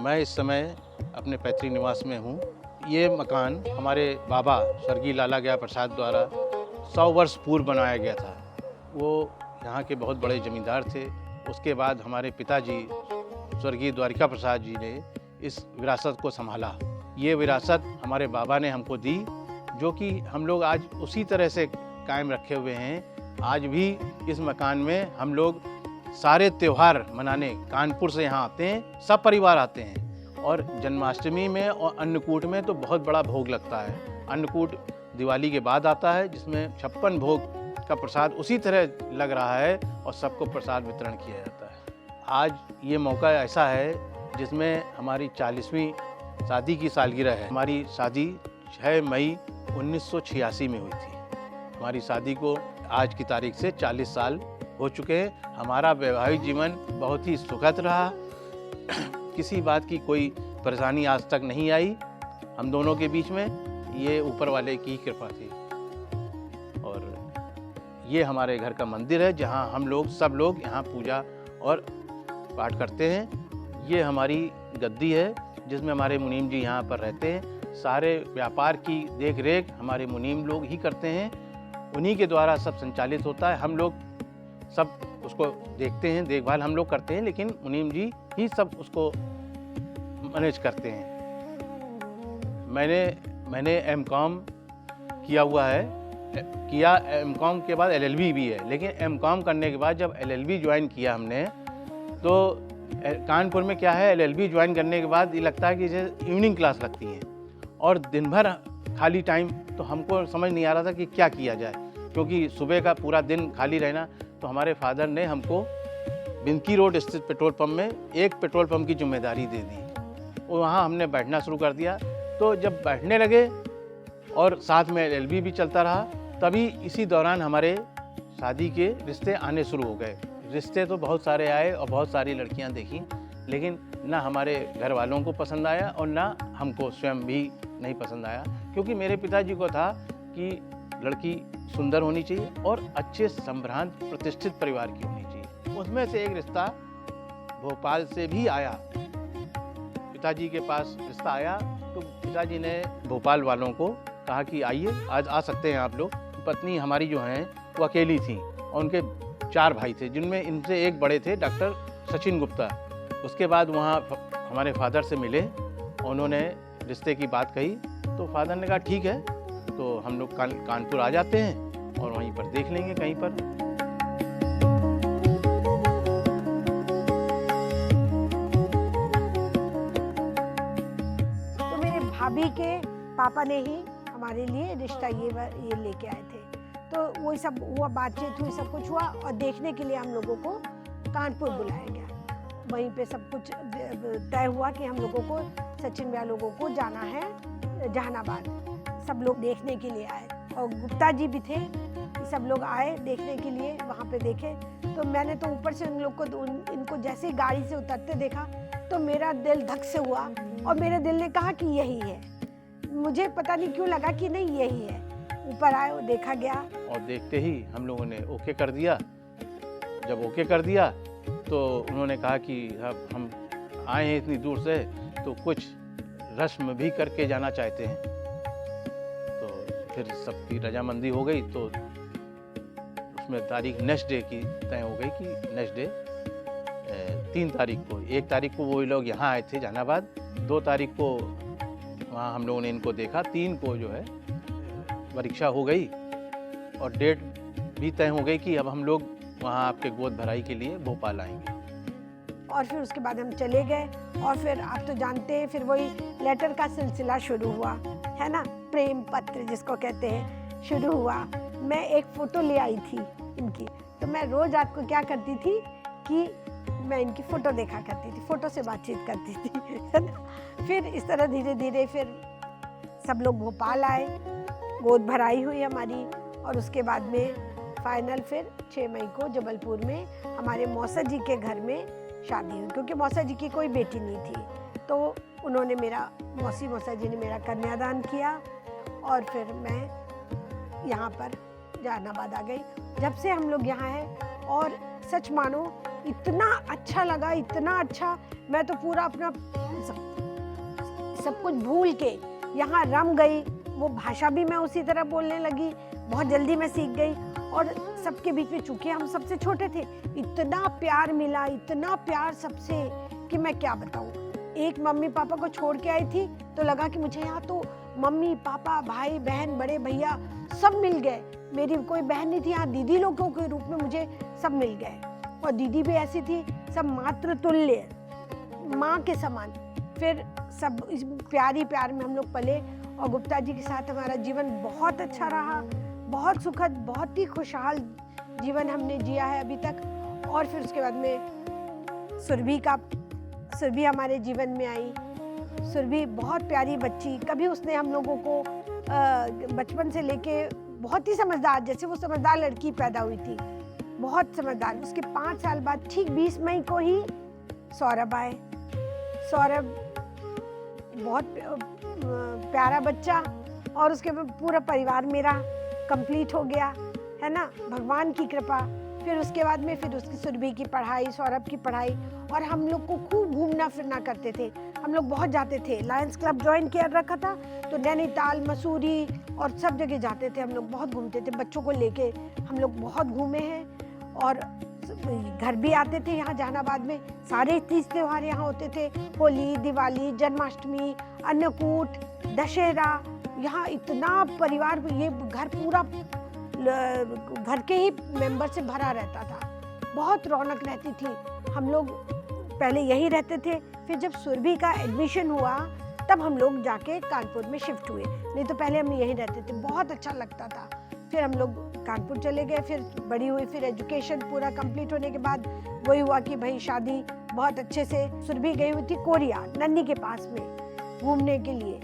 मैं इस समय अपने पैतृक निवास में हूँ। ये मकान हमारे बाबा स्वर्गीय लाला गया प्रसाद द्वारा 100 वर्ष पूर्व बनाया गया था। वो यहाँ के बहुत बड़े ज़मींदार थे। उसके बाद हमारे पिताजी स्वर्गीय द्वारिका प्रसाद जी ने इस विरासत को संभाला। ये विरासत हमारे बाबा ने हमको दी, जो कि हम लोग आज उसी तरह से कायम रखे हुए हैं। आज भी इस मकान में हम लोग सारे त्यौहार मनाने कानपुर से यहाँ आते हैं, सब परिवार आते हैं। और जन्माष्टमी में और अन्नकूट में तो बहुत बड़ा भोग लगता है। अन्नकूट दिवाली के बाद आता है, जिसमें 56 भोग का प्रसाद उसी तरह लग रहा है और सबको प्रसाद वितरण किया जाता है। आज ये मौका ऐसा है जिसमें हमारी 40वीं शादी की सालगिरह है। हमारी शादी 6 मई 1986 में हुई थी। हमारी शादी को आज की तारीख से 40 साल हो चुके हैं। हमारा वैवाहिक जीवन बहुत ही सुखद रहा। किसी बात की कोई परेशानी आज तक नहीं आई हम दोनों के बीच में। ये ऊपर वाले की कृपा थी। और ये हमारे घर का मंदिर है, जहाँ हम लोग सब लोग यहाँ पूजा और पाठ करते हैं। ये हमारी गद्दी है, जिसमें हमारे मुनीम जी यहाँ पर रहते हैं। सारे व्यापार की देख रेख हमारे मुनीम लोग ही करते हैं। उन्हीं के द्वारा सब संचालित होता है। हम लोग सब उसको देखते हैं, देखभाल हम लोग करते हैं, लेकिन मुनीम जी ही सब उसको मैनेज करते हैं। मैंने एमकॉम किया हुआ है। एमकॉम के बाद एलएलबी भी है, लेकिन एमकॉम करने के बाद जब एलएलबी ज्वाइन किया हमने, तो कानपुर में क्या है, एलएलबी ज्वाइन करने के बाद ये लगता है कि जैसे इवनिंग क्लास लगती है और दिन भर खाली टाइम। तो हमको समझ नहीं आ रहा था कि क्या किया जाए, क्योंकि सुबह का पूरा दिन खाली रहना। तो हमारे फादर ने हमको बिंकी रोड स्थित पेट्रोल पंप में एक पेट्रोल पंप की जिम्मेदारी दे दी और वहाँ हमने बैठना शुरू कर दिया। तो जब बैठने लगे और साथ में एलएलबी भी चलता रहा, तभी इसी दौरान हमारे शादी के रिश्ते आने शुरू हो गए। रिश्ते तो बहुत सारे आए और बहुत सारी लड़कियां देखी, लेकिन ना हमारे घर वालों को पसंद आया और ना हमको स्वयं भी नहीं पसंद आया, क्योंकि मेरे पिताजी को था कि लड़की सुंदर होनी चाहिए और अच्छे संभ्रांत प्रतिष्ठित परिवार की होनी चाहिए। उसमें से एक रिश्ता भोपाल से भी आया। पिताजी के पास रिश्ता आया तो पिताजी ने भोपाल वालों को कहा कि आइए, आज आ सकते हैं आप लोग। पत्नी हमारी जो हैं वो अकेली थी और उनके 4 भाई थे, जिनमें इनसे एक बड़े थे डॉक्टर सचिन गुप्ता। उसके बाद वहाँ हमारे फादर से मिले, उन्होंने रिश्ते की बात कही, तो फादर ने कहा ठीक है, तो हम लोग कानपुर आ जाते हैं और वहीं पर देख लेंगे कहीं पर। तो मेरे भाभी के पापा ने ही हमारे लिए रिश्ता ये लेके आए थे। तो वही सब हुआ, बातचीत हुई, सब कुछ हुआ और देखने के लिए हम लोगों को कानपुर बुलाया गया। वहीं पे सब कुछ तय हुआ कि हम लोगों को, सचिन भैया लोगों को जाना है जहानाबाद। सब लोग देखने के लिए आए और गुप्ता जी भी थे। सब लोग आए देखने के लिए, वहाँ पे देखे। तो मैंने तो ऊपर से उन लोग को, इनको जैसे ही गाड़ी से उतरते देखा तो मेरा दिल धक से हुआ और मेरे दिल ने कहा कि यही है। मुझे पता नहीं क्यों लगा कि नहीं यही है। ऊपर आए और देखा गया और देखते ही हम लोगों ने ओके कर दिया। जब ओके कर दिया तो उन्होंने कहा कि अब हम आए हैं इतनी दूर से, तो कुछ रस्म भी करके जाना चाहते हैं। तो फिर सबकी रजामंदी हो गई। तो उसमें तारीख नेक्स्ट डे की तय हो गई कि नेक्स्ट डे 3 तारीख को, 1 तारीख को वो लोग यहाँ आए थे जहानाबाद, 2 तारीख को वहाँ हम लोगों ने इनको देखा, 3 को जो है परीक्षा हो गई और डेट भी तय हो गई कि अब हम लोग वहाँ आपके गोद भराई के लिए भोपाल आएंगे। और फिर उसके बाद हम चले गए और फिर आप तो जानते हैं, फिर वही लेटर का सिलसिला शुरू हुआ, है ना, प्रेम पत्र जिसको कहते हैं, शुरू हुआ। मैं एक फ़ोटो ले आई थी इनकी, तो मैं रोज़ रात को क्या करती थी कि मैं इनकी फ़ोटो देखा करती थी, फ़ोटो से बातचीत करती थी, है ना। फिर इस तरह धीरे धीरे फिर सब लोग भोपाल आए, गोद भराई हुई हमारी। और उसके बाद में फाइनल फिर 6 मई को जबलपुर में हमारे मौसा जी के घर में शादी हुई, क्योंकि मौसा जी की कोई बेटी नहीं थी। तो उन्होंने मौसा जी ने मेरा कन्यादान किया और फिर मैं यहाँ पर जहानाबाद आ गई। जब से हम लोग यहाँ हैं, और सच मानो इतना अच्छा लगा, इतना अच्छा। मैं तो पूरा अपना सब कुछ भूल के यहाँ रम गई। वो भाषा भी मैं उसी तरह बोलने लगी, बहुत जल्दी मैं सीख गई। और सबके बीच में, चूंकि हम सबसे छोटे थे, इतना प्यार मिला, इतना प्यार सबसे कि मैं क्या बताऊँ। एक मम्मी पापा को छोड़ के आई थी तो लगा कि मुझे यहाँ तो मम्मी पापा भाई बहन बड़े भैया सब मिल गए। मेरी कोई बहन नहीं थी, यहाँ दीदी लोगों के रूप में मुझे सब मिल गए। और दीदी भी ऐसी थी, सब मातृतुल्य, माँ के समान। फिर सब इस प्यार में हम लोग पले और गुप्ता जी के साथ हमारा जीवन बहुत अच्छा रहा, बहुत सुखद, बहुत ही खुशहाल जीवन हमने जिया है अभी तक। और फिर उसके बाद में सुरभि हमारे जीवन में आई। सुरभि बहुत प्यारी बच्ची, कभी उसने हम लोगों को बचपन से लेके बहुत ही समझदार, जैसे वो समझदार लड़की पैदा हुई थी, बहुत समझदार। उसके 5 साल बाद ठीक 20 मई को ही सौरभ आए। सौरभ बहुत प्यारा बच्चा, और उसके पूरा परिवार मेरा कंप्लीट हो गया, है ना, भगवान की कृपा। फिर उसके बाद में फिर उसकी सुरभि की पढ़ाई, सौरभ की पढ़ाई, और हम लोग को खूब घूमना फिरना करते थे। हम लोग बहुत जाते थे, लायंस क्लब ज्वाइन किया रखा था, तो नैनीताल, मसूरी और सब जगह जाते थे। हम लोग बहुत घूमते थे, बच्चों को लेके हम लोग बहुत घूमे हैं। और घर भी आते थे यहाँ जहानाबाद में, सारे तीज त्योहार यहाँ होते थे, होली, दिवाली, जन्माष्टमी, अन्नकूट, दशहरा। यहाँ इतना परिवार, ये घर पूरा घर के ही मेंबर से भरा रहता था, बहुत रौनक रहती थी। हम लोग पहले यहीं रहते थे, फिर जब सुरभि का एडमिशन हुआ तब हम लोग जाके कानपुर में शिफ्ट हुए, नहीं तो पहले हम यहीं रहते थे, बहुत अच्छा लगता था। फिर हम लोग कानपुर चले गए, फिर बड़ी हुई, फिर एजुकेशन पूरा कंप्लीट होने के बाद वही हुआ कि भाई शादी बहुत अच्छे से। सुरभि गई हुई थी कोरिया, नन्नी के पास में घूमने के लिए,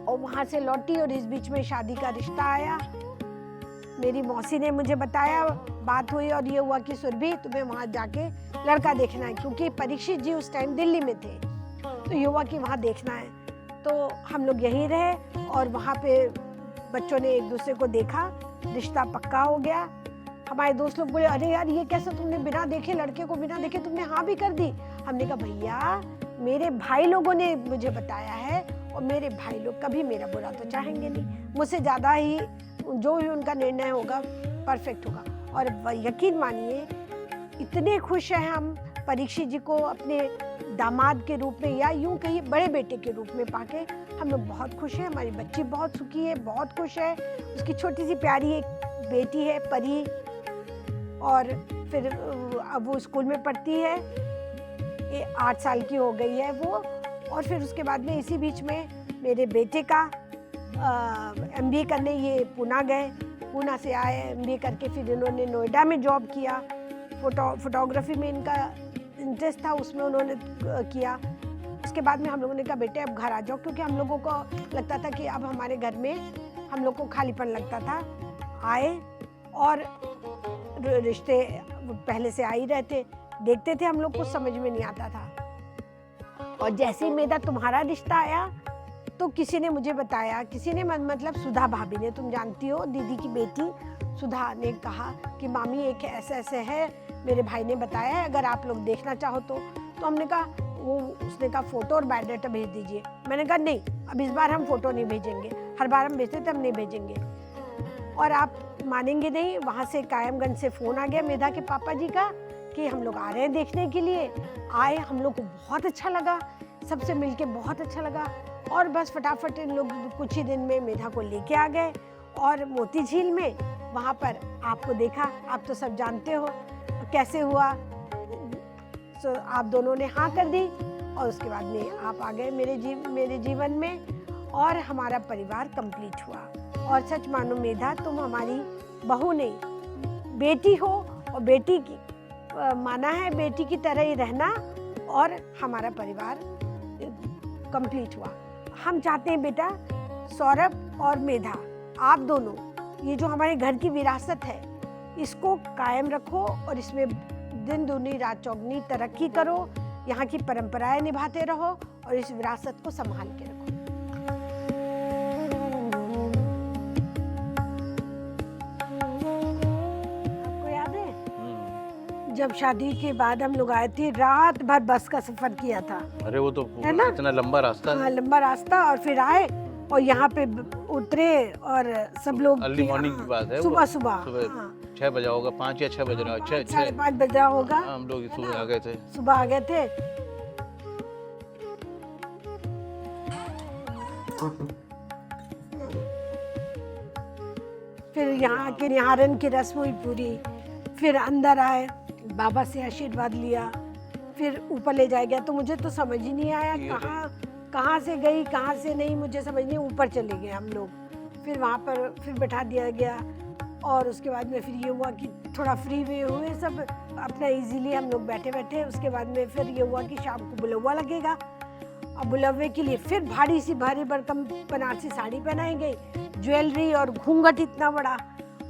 और वहाँ से लौटी और इस बीच में शादी का रिश्ता आया। मेरी मौसी ने मुझे बताया, बात हुई और ये हुआ कि सुरभि तुम्हें वहाँ जाके लड़का देखना है, क्योंकि परीक्षित जी उस टाइम दिल्ली में थे, तो ये हुआ कि वहाँ देखना है। तो हम लोग यहीं रहे और वहाँ पे बच्चों ने एक दूसरे को देखा, रिश्ता पक्का हो गया। हमारे दोस्त लोग बोले, अरे यार ये कैसे तुमने बिना देखे, लड़के को बिना देखे तुमने हाँ भी कर दी। हमने कहा भैया मेरे भाई लोगों ने मुझे बताया है, और मेरे भाई लोग कभी मेरा बुरा तो चाहेंगे नहीं, मुझसे ज़्यादा ही जो भी उनका निर्णय होगा परफेक्ट होगा। और यकीन मानिए इतने खुश हैं हम परीक्षित जी को अपने दामाद के रूप में, या यूं कहिए बड़े बेटे के रूप में पाके हम लोग बहुत खुश हैं। हमारी बच्ची बहुत सुखी है, बहुत खुश है। उसकी छोटी सी प्यारी एक बेटी है परी, और फिर अब वो स्कूल में पढ़ती है, 8 साल की हो गई है वो। और फिर उसके बाद में इसी बीच में मेरे बेटे का MBA करने ये पूना गए, पूना से आए MBA करके, फिर इन्होंने नोएडा में जॉब किया। फोटोग्राफी में इनका इंटरेस्ट था, उसमें उन्होंने किया। उसके बाद में हम लोगों ने कहा बेटे अब घर आ जाओ, क्योंकि हम लोगों को लगता था कि अब हमारे घर में हम लोग को खालीपन लगता था। आए और रिश्ते पहले से आ ही रहते, देखते थे हम लोग, कुछ समझ में नहीं आता था। और जैसे ही मेरा तुम्हारा रिश्ता आया तो किसी ने मुझे बताया, किसी ने मतलब सुधा भाभी ने, तुम जानती हो दीदी की बेटी सुधा ने कहा कि मामी एक ऐसे ऐसे है, मेरे भाई ने बताया है, अगर आप लोग देखना चाहो तो हमने कहा, उसने कहा फोटो और बायोडाटा भेज दीजिए। मैंने कहा नहीं, अब इस बार हम फोटो नहीं भेजेंगे, हर बार हम भेजते थे, हम नहीं भेजेंगे। और आप मानेंगे नहीं, वहाँ से कायमगंज से फ़ोन आ गया मेधा के पापा जी का कि हम लोग आ रहे हैं देखने के लिए। आए, हम लोग को बहुत अच्छा लगा, सबसे मिलके बहुत अच्छा लगा। और बस फटाफट इन लोग कुछ ही दिन में मेधा को लेके आ गए, और मोती झील में वहाँ पर आपको देखा, आप तो सब जानते हो कैसे हुआ। तो आप दोनों ने हाँ कर दी, और उसके बाद में आप आ गए मेरे जीवन में, और हमारा परिवार कंप्लीट हुआ। और सच मानो मेधा, तुम हमारी बहू नहीं बेटी हो, और बेटी की माना है बेटी की तरह ही रहना, और हमारा परिवार कंप्लीट हुआ। हम चाहते हैं बेटा सौरभ और मेधा, आप दोनों, ये जो हमारे घर की विरासत है इसको कायम रखो, और इसमें दिन दूनी रात चौगनी तरक्की करो, यहाँ की परंपराएं निभाते रहो, और इस विरासत को संभाल के रखो। जब शादी के बाद हम लोग आए थे, रात भर बस का सफर किया था। अरे वो तो है ना? इतना लंबा रास्ता हाँ, लंबा रास्ता, और फिर आए और यहाँ पे उतरे और सब लोग अर्ली मॉर्निंग की बात है वो। सुबह सुबह सुबह 6 बजा होगा, 5 या 6 बज रहा है, 6 5:30 बज रहा होगा। हम लोग सुबह आ गए थे। सुबह आ गए थे। फिर यहाँ के निहारन की रस्म हुई पूरी, फिर अंदर आए, बाबा से आशीर्वाद लिया, फिर ऊपर ले जाया गया। तो मुझे तो समझ ही नहीं आया कहाँ से गई कहाँ से नहीं, मुझे समझ नहीं। ऊपर चले गए हम लोग, फिर वहाँ पर फिर बैठा दिया गया, और उसके बाद में फिर ये हुआ कि थोड़ा फ्री वे हुए सब अपना इजीली, हम लोग बैठे बैठे। उसके बाद में फिर ये हुआ कि शाम को बुलवा लगेगा, और बुलवे के लिए फिर भारी भरकम बनारसी साड़ी पहनाई गई, ज्वेलरी और घूंघट इतना बड़ा,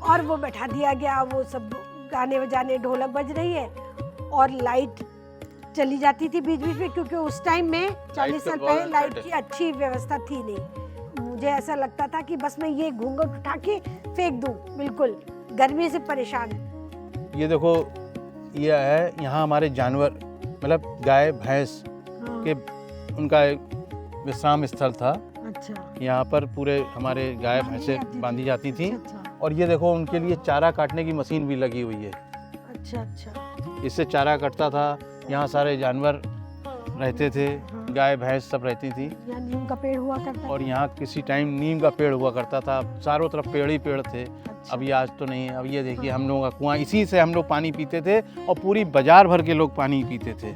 और वो बैठा दिया गया। वो सब गाने बजाने, ढोलक बज रही है, और लाइट चली जाती थी बीच बीच में, क्योंकि उस टाइम में 40 साल पहले लाइट की अच्छी व्यवस्था थी नहीं। मुझे ऐसा लगता था कि बस मैं ये घूंघट उठा के फेंक दूं, बिल्कुल गर्मी से परेशान। ये देखो, ये है यहाँ हमारे जानवर, मतलब गाय भैंस के, उनका एक विश्राम स्थल था। अच्छा, यहाँ पर पूरे हमारे गाय भैंसें बांधी जाती थी। अच्छा और ये देखो, उनके लिए चारा काटने की मशीन भी लगी हुई है। अच्छा अच्छा। इससे चारा कटता था, यहाँ सारे जानवर रहते थे, गाय भैंस सब रहती थी। यहाँ नीम का पेड़ हुआ करता और यहाँ किसी टाइम नीम का पेड़ हुआ करता था, चारों तरफ पेड़ ही पेड़ थे। अच्छा। अभी आज तो नहीं है। अब ये देखिए, हम लोगों का कुआं, इसी से हम लोग पानी पीते थे, और पूरी बाजार भर के लोग पानी पीते थे।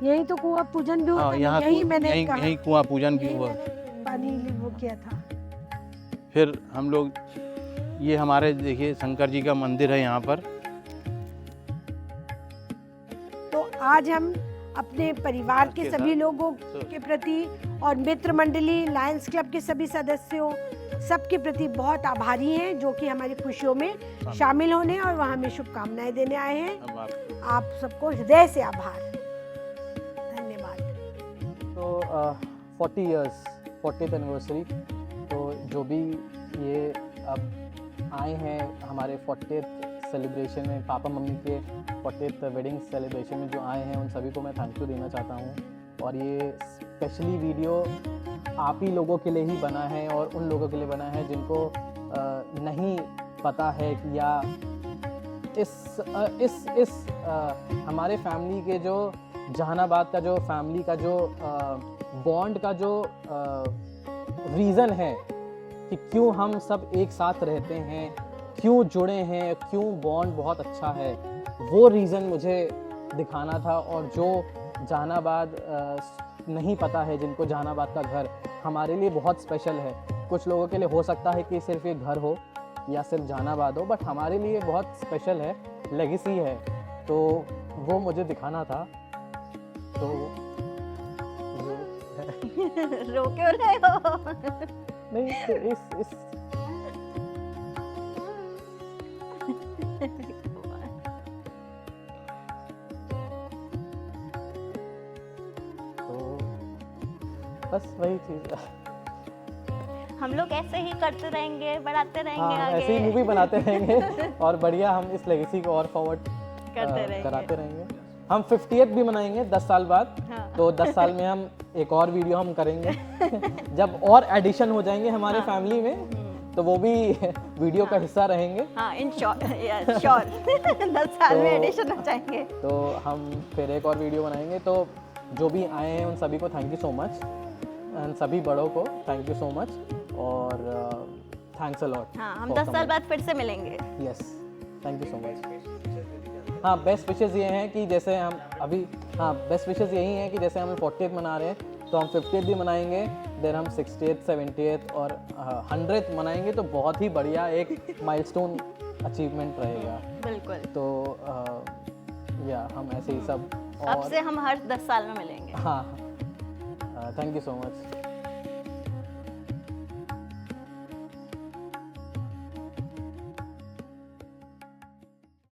यही तो कुआं पूजन भी होता हाँ, है, यहाँ यही कुआं पूजन भी यही हुआ। मैंने पानी वो किया था। फिर हम लोग, ये हमारे देखिए शंकर जी का मंदिर है यहाँ पर। तो आज हम अपने परिवार के सभी लोगों के प्रति और मित्र मंडली, लायंस क्लब के सभी सदस्यों, सबके प्रति बहुत आभारी हैं, जो कि हमारी खुशियों में शामिल होने और वहाँ हमें शुभकामनाएं देने आए हैं। आप सबको हृदय से आभार, धन्यवाद। तो 40 इयर्स, 40th एनिवर्सरी, तो जो भी ये अब आए हैं हमारे 40th सेलिब्रेशन में, पापा मम्मी के 40th वेडिंग सेलिब्रेशन में जो आए हैं, उन सभी को मैं थैंक यू देना चाहता हूँ। और ये स्पेशली वीडियो आप ही लोगों के लिए ही बना है, और उन लोगों के लिए बना है जिनको नहीं पता है कि या इस हमारे फैमिली के जो जहानाबाद का जो फैमिली का जो बॉन्ड का जो रीज़न है कि क्यों हम सब एक साथ रहते हैं, क्यों जुड़े हैं, क्यों बॉन्ड बहुत अच्छा है, वो रीज़न मुझे दिखाना था। और जो जहानाबाद नहीं पता है, जिनको जहानाबाद का घर हमारे लिए बहुत स्पेशल है, कुछ लोगों के लिए हो सकता है कि सिर्फ एक घर हो या सिर्फ जहानाबाद हो, बट हमारे लिए बहुत स्पेशल है, लेगेसी है, तो वो मुझे दिखाना था। तो रो क्यों रहे हो? नहीं, तो इस तो बस वही चीज़। हम लोग ऐसे ही करते रहेंगे, बढ़ाते रहेंगे, हाँ, आगे ऐसे ही मूवी बनाते रहेंगे और बढ़िया हम इस लेगेसी को और फॉरवर्ड करते कराते रहेंगे। हम 50th भी मनाएंगे 10 साल बाद। हाँ। तो 10 साल में हम एक और वीडियो हम करेंगे जब और एडिशन हो जाएंगे हमारे फैमिली में, तो वो भी वीडियो का हिस्सा रहेंगे। हाँ, इन शॉर्ट, श्योर 10 साल में एडिशन हो जाएंगे। तो हम फिर एक और वीडियो बनाएंगे। तो जो भी आए हैं उन सभी को thank you so much, and सभी बड़ों को थैंक यू सो मच, और थैंक्स अ लॉट। हाँ, हम 10 साल बाद फिर से मिलेंगे। Yes, thank you so much. हाँ, बेस्ट विशेज़ ये हैं कि जैसे हम अभी, हाँ, बेस्ट विशेज़ यही हैं कि जैसे हम 40th मना रहे हैं, तो हम 50th भी मनाएंगे, देन हम 60th, 70th और 100th मनाएंगे, तो बहुत ही बढ़िया एक माइलस्टोन अचीवमेंट रहेगा। बिल्कुल। तो या हम ऐसे ही सब, अब से हम हर 10 साल में मिलेंगे। हाँ, थैंक यू सो मच।